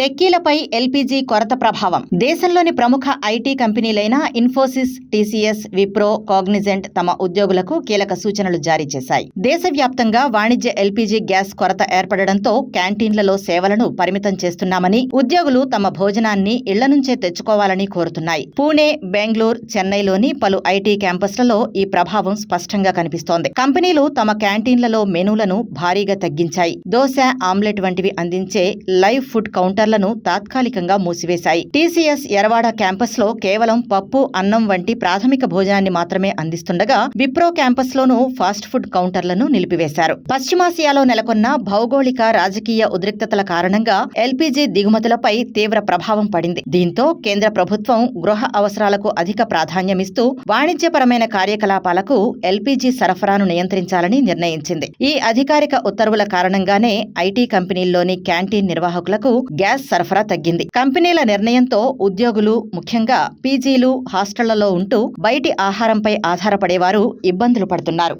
టెక్కీలపై LPG కొరత ప్రభావం. దేశంలోని ప్రముఖ ఐటీ కంపెనీలైన ఇన్ఫోసిస్, టీసీఎస్, విప్రో, కాగ్నిజెంట్ తమ ఉద్యోగులకు కీలక సూచనలు జారీ చేశాయి. దేశవ్యాప్తంగా వాణిజ్య ఎల్పీజీ గ్యాస్ కొరత ఏర్పడడంతో క్యాంటీన్లలో సేవలను పరిమితం చేస్తున్నామని, ఉద్యోగులు తమ భోజనాన్ని ఇళ్ల నుంచే తెచ్చుకోవాలని కోరుతున్నాయి. పూణే, బెంగళూరు, చెన్నైలోని పలు ఐటీ క్యాంపస్లలో ఈ ప్రభావం స్పష్టంగా కనిపిస్తోంది. కంపెనీలు తమ క్యాంటీన్లలో మెనూలను భారీగా తగ్గించాయి. దోశ, ఆమ్లెట్ వంటివి అందించే లైవ్ ఫుడ్ కౌంటర్లను తాత్కాలికంగా మూసివేశాయి. టీసీఎస్ ఎరవాడ క్యాంపస్ లో కేవలం పప్పు, అన్నం వంటి ప్రాథమిక భోజనాన్ని మాత్రమే అందిస్తుండగా, విప్రో క్యాంపస్ లోనూ ఫాస్ట్ ఫుడ్ కౌంటర్లను నిలిపివేశారు. పశ్చిమాసియాలో నెలకొన్న భౌగోళిక, రాజకీయ ఉద్రిక్తతల కారణంగా ఎల్పీజీ దిగుమతులపై తీవ్ర ప్రభావం పడింది. దీంతో కేంద్ర ప్రభుత్వం గృహ అవసరాలకు అధిక ప్రాధాన్యమిస్తూ వాణిజ్యపరమైన కార్యకలాపాలకు ఎల్పీజీ సరఫరాను నియంత్రించాలని నిర్ణయించింది. ఈ అధికారిక ఉత్తర్వుల కారణంగానే ఐటీ కంపెనీల్లోని క్యాంటీన్ నిర్వాహకులకు గ్యాస్ సరఫరా తగ్గింది. కంపెనీల నిర్ణయంతో ఉద్యోగులు, ముఖ్యంగా పీజీలు, హాస్టళ్లలో ఉంటూ బయటి ఆహారంపై ఆధారపడేవారు ఇబ్బందులు పడుతున్నారు.